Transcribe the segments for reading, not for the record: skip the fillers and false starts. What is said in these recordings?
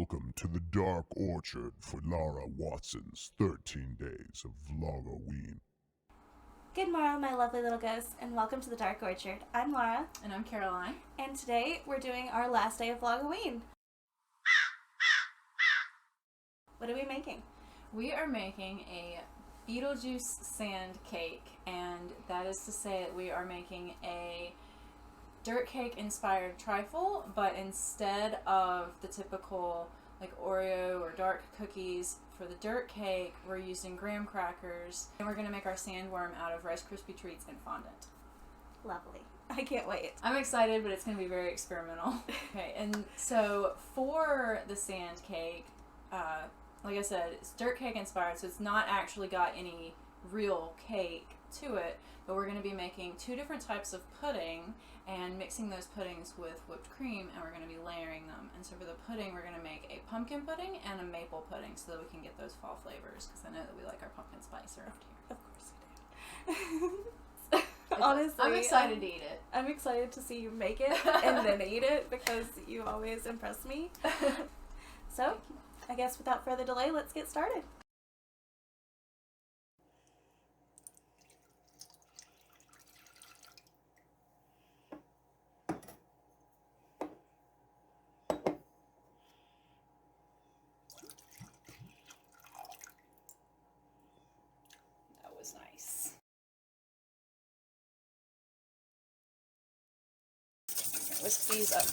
Welcome to the Dark Orchard for Lara Watson's 13 Days of Vlogoween. Good morrow, my lovely little ghosts, and welcome to the Dark Orchard. I'm Laura. And I'm Caroline. And today we're doing our last day of Vlogoween. What are we making? We are making a Beetlejuice sand cake, and that is to say that we are making a dirt cake inspired trifle, but instead of the typical like Oreo or dark cookies for the dirt cake, we're using graham crackers, and we're going to make our sandworm out of Rice Krispie treats and fondant. Lovely. I can't wait. I'm excited, but it's going to be very experimental. Okay, and so for the sand cake, like I said, it's dirt cake inspired, so it's not actually got any real cake to it, but we're going to be making two different types of pudding and mixing those puddings with whipped cream, and we're going to be layering them. And so for the pudding, we're going to make a pumpkin pudding and a maple pudding so that we can get those fall flavors, because I know that we like our pumpkin spice around here. Of course we do. Honestly, I'm excited to eat it. I'm excited to see you make it and then eat it, because you always impress me. So, I guess without further delay, let's get started. That was nice. Whisk these up.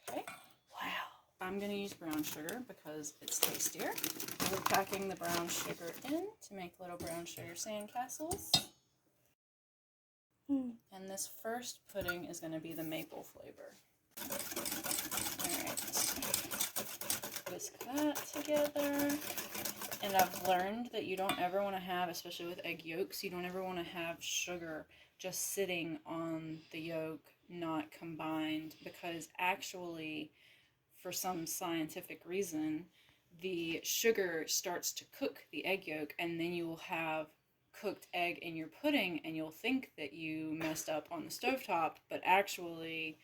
Okay. Wow. I'm going to use brown sugar because it's tastier. We're packing the brown sugar in to make little brown sugar sandcastles. And this first pudding is going to be the maple flavor. Alright. Whisk that together. And I've learned that you don't ever want to have, especially with egg yolks, you don't ever want to have sugar just sitting on the yolk, not combined, because actually, for some scientific reason, the sugar starts to cook the egg yolk, and then you will have cooked egg in your pudding, and you'll think that you messed up on the stovetop, but actually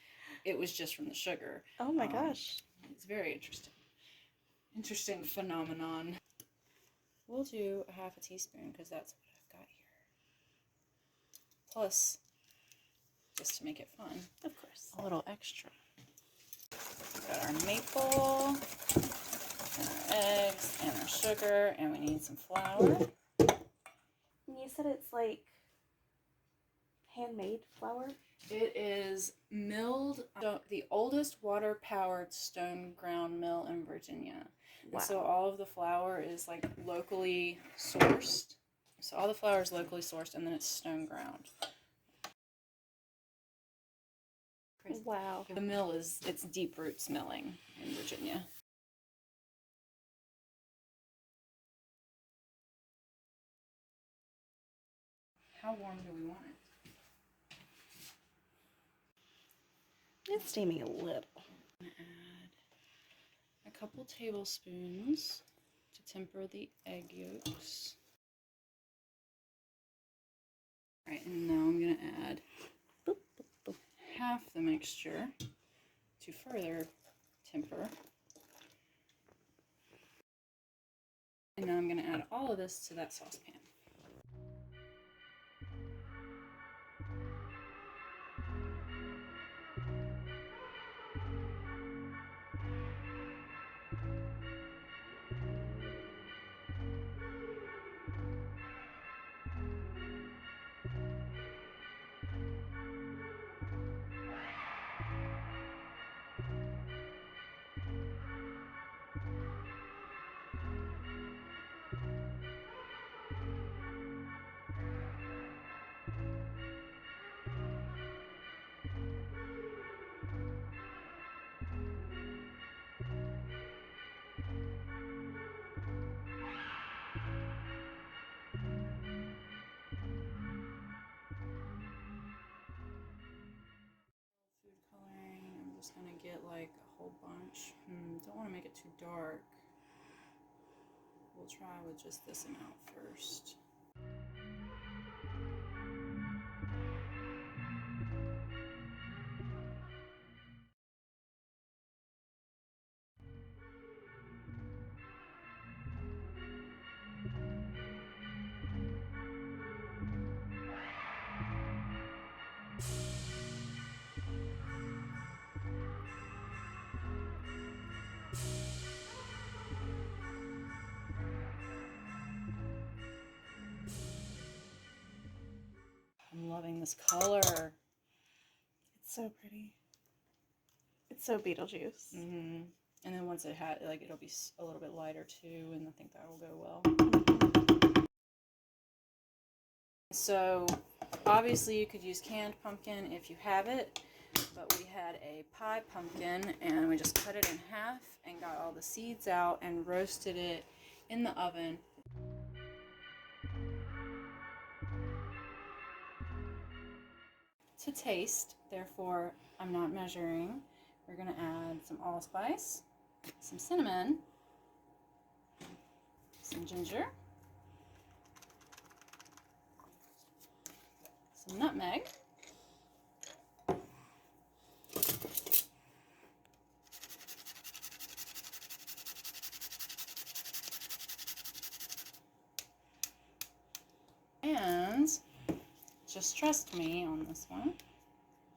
it was just from the sugar. Oh my gosh. It's very interesting. Interesting phenomenon. We'll do a half a teaspoon because that's what I've got here. Plus, just to make it fun, Of course. a little extra. We've got our maple, and our eggs, and our sugar, and we need some flour. You said it's like handmade flour? It is milled, the oldest water-powered stone ground mill in Virginia. Wow. So all of the flour is like locally sourced. So all the flour is locally sourced, and then it's stone ground. Crazy. Wow. The mill it's Deep Roots Milling in Virginia. How warm do we want it? It's steaming a little. Add a couple tablespoons to temper the egg yolks. Alright, and now I'm going to add half the mixture to further temper. And now I'm going to add all of this to that saucepan. Just gonna get like a whole bunch. Don't want to make it too dark. We'll try with just this amount first. I'm loving this color. It's so pretty. It's so Beetlejuice. Mm-hmm. And then once it had, like, it'll be a little bit lighter too, and I think that will go well. So, obviously you could use canned pumpkin if you have it, but we had a pie pumpkin, and we just cut it in half and got all the seeds out and roasted it in the oven. To taste, therefore I'm not measuring. We're going to add some allspice, some cinnamon, some ginger, some nutmeg, and just trust me on this one,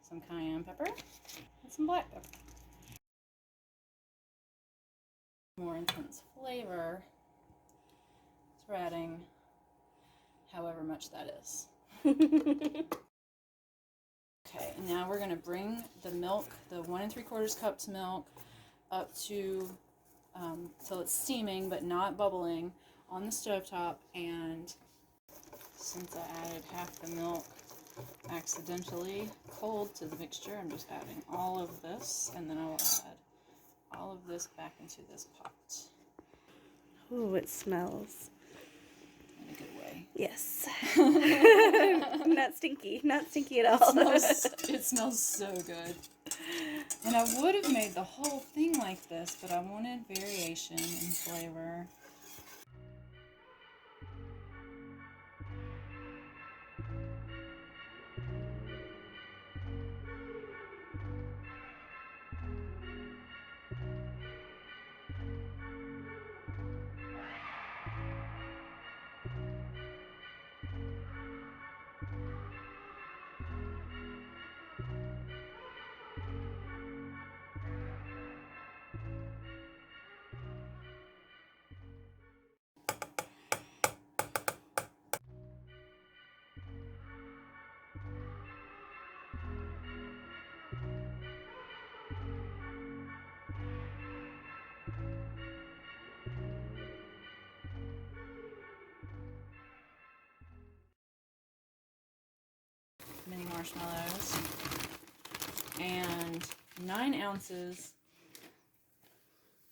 some cayenne pepper and some black pepper. More intense flavor, so we're adding however much that is. Okay, now we're going to bring the milk, the 1 3/4 cups milk, up to till it's steaming but not bubbling on the stovetop. And since I added half the milk accidentally cold to the mixture, I'm just adding all of this, and then I will add all of this back into this pot. Ooh, it smells. In a good way. Yes. Not stinky. Not stinky at all. It smells so good. And I would have made the whole thing like this, but I wanted variation in flavor. Mini marshmallows, and 9 ounces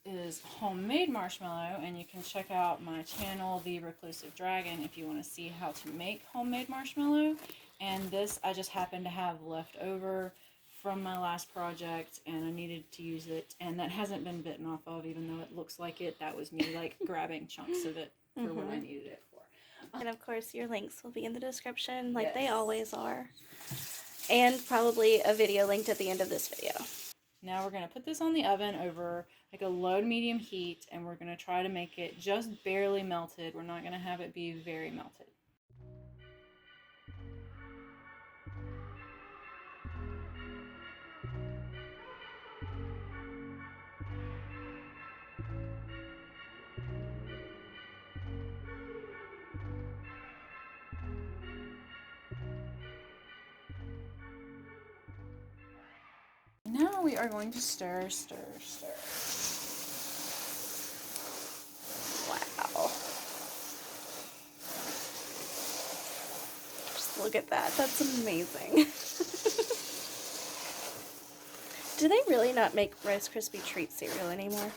is homemade marshmallow, and you can check out my channel, The Reclusive Dragon, if you want to see how to make homemade marshmallow. And this I just happened to have left over from my last project, and I needed to use it, and that hasn't been bitten off of, even though it looks like it. That was me like grabbing chunks of it for what I needed it for. And of course your links will be in the description like Yes. they always are. And probably a video linked at the end of this video. Now we're going to put this on the oven over like a low to medium heat, and we're going to try to make it just barely melted. We're not going to have it be very melted. Now we are going to stir, stir, stir. Wow. Just look at that. That's amazing. Do they really not make Rice Krispie treat cereal anymore?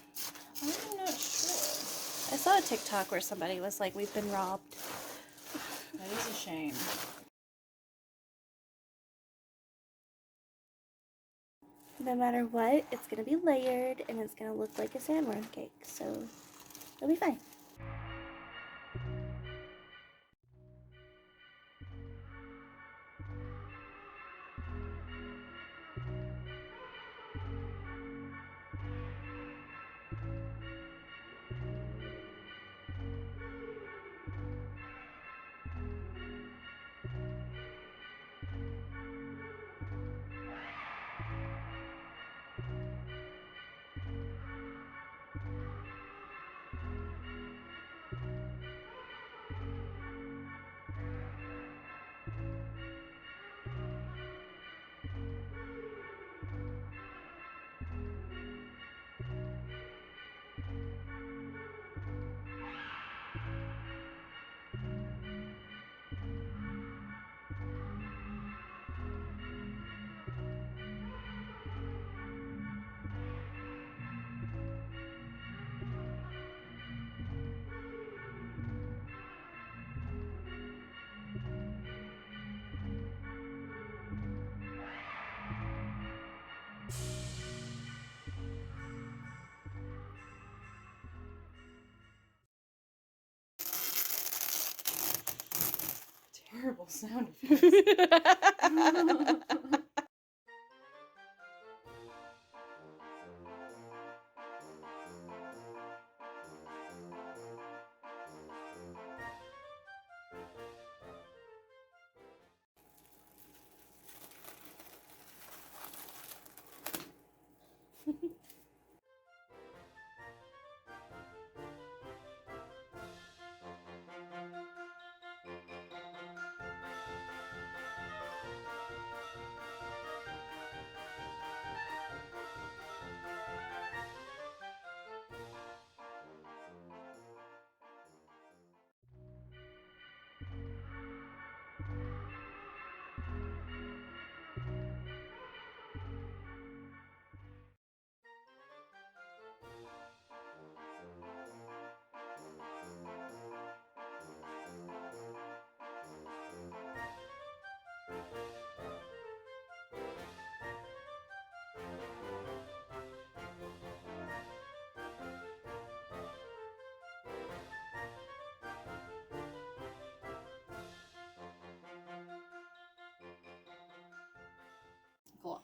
I'm not sure. I saw a TikTok where somebody was like, we've been robbed. That is a shame. No matter what, it's going to be layered and it's going to look like a sandworm cake, so it'll be fine. horrible sound effects. Cool.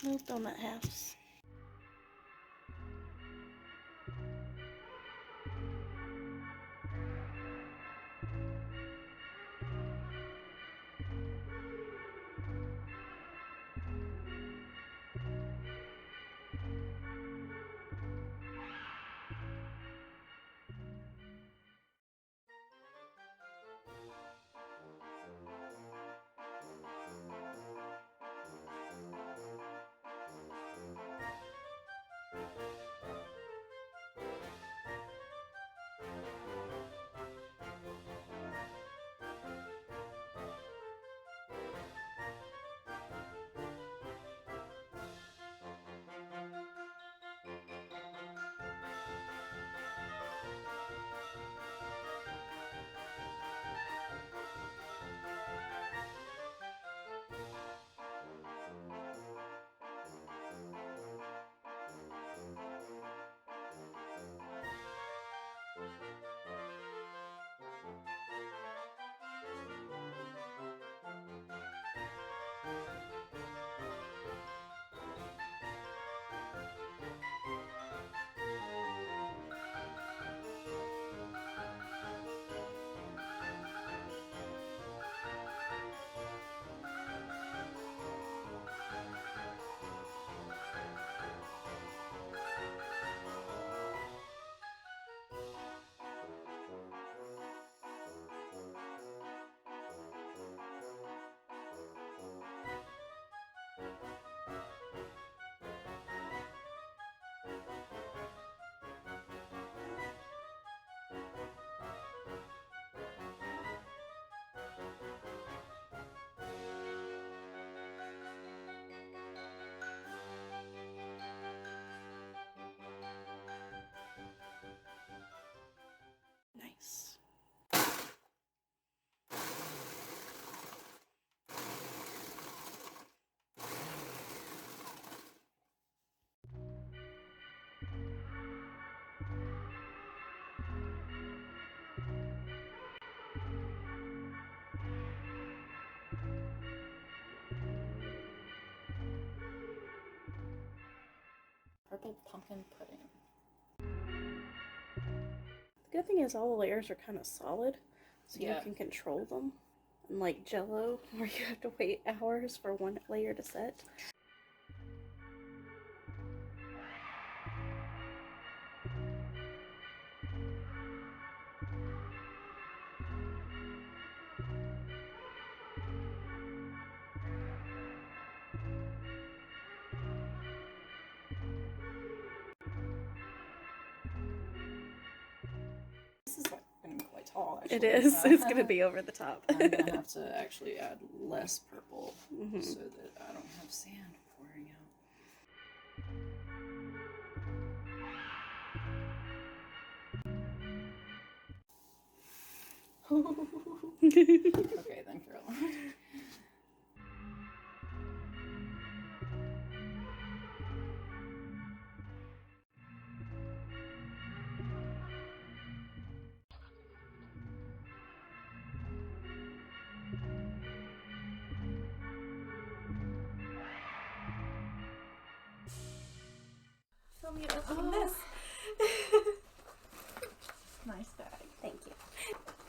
No donut house. Nice. Purple pumpkin pudding. The good thing is all the layers are kind of solid, so Yeah. you can control them. Unlike Jello, where you have to wait hours for one layer to set. This is like going to be quite tall, actually. It is. It's going to be over the top. I'm going to have to actually add less purple Mhm. so that I don't have sand pouring out. Okay, then, Caroline. Film you opening this. Nice bag. Thank you.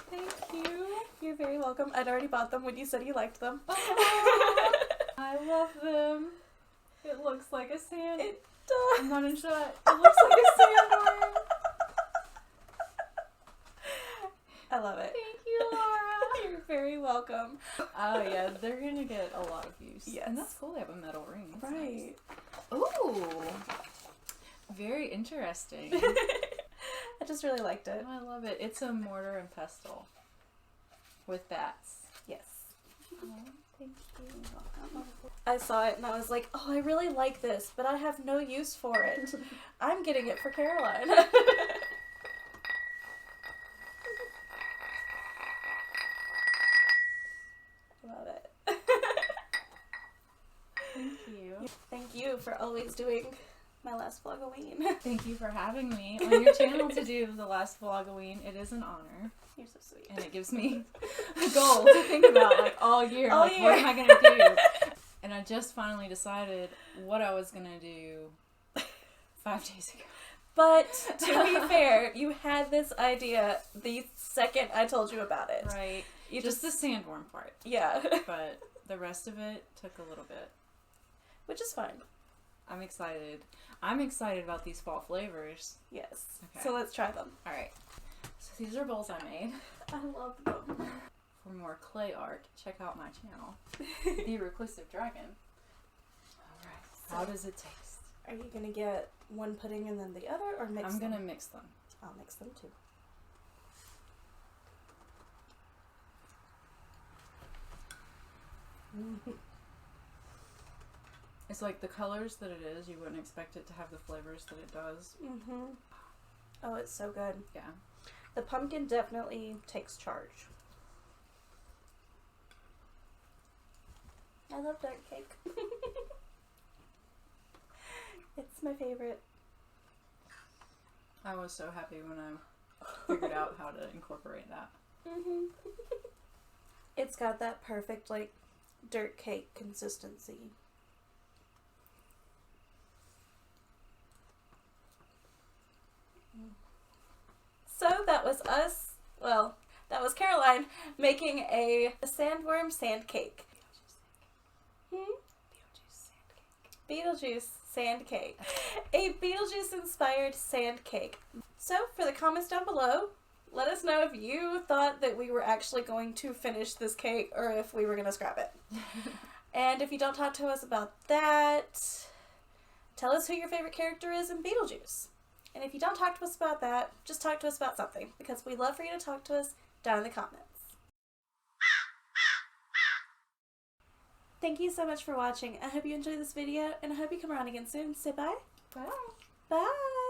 Thank you. You're very welcome. I'd already bought them when you said you liked them. I love them. It looks like a sand. It does. I'm not in shot. It looks like a sandworm. I love it. Thank you, Laura. You're very welcome. Oh yeah, they're gonna get a lot of use. Yes. And that's cool. They have a metal ring. That's Right. Nice. Ooh. Very interesting. I just really liked it. Oh, I love it. It's a mortar and pestle with bats. Yes. Oh, thank you. I saw it and I was like, oh, I really like this, but I have no use for it. I'm getting it for Caroline. Love it. Thank you. Thank you for always doing my last vlogoween. Thank you for having me on your channel to do the last vlogoween. It is an honor. You're so sweet. And it gives me a goal to think about like all year. All Like, year. what am I going to do? And I just finally decided what I was going to do 5 days ago. But to be fair, you had this idea the second I told you about it. Right. You Just the sandworm part. Yeah. But the rest of it took a little bit. Which is fine. I'm excited. I'm excited about these fall flavors. Yes. Okay. So let's try them. All right. So these are bowls I made. I love them. For more clay art, check out my channel, The Reclusive Dragon. All right. How does it taste? Are you going to get one pudding and then the other, or mix I'm them? going to mix them. I'll mix them too. It's like the colors that it is, you wouldn't expect it to have the flavors that it does. Mm-hmm. Oh, it's so good. Yeah. The pumpkin definitely takes charge. I love dirt cake. It's my favorite. I was so happy when I figured out how to incorporate that. Mm-hmm. It's got that perfect, like, dirt cake consistency. So that was us, well, that was Caroline making a sandworm sand cake. Beetlejuice sand cake. A Beetlejuice inspired sand cake. So for the comments down below, let us know if you thought that we were actually going to finish this cake or if we were going to scrap it. And if you don't talk to us about that, tell us who your favorite character is in Beetlejuice. And if you don't talk to us about that, just talk to us about something, because we'd love for you to talk to us down in the comments. Thank you so much for watching. I hope you enjoyed this video, and I hope you come around again soon. Say bye. Bye. Bye.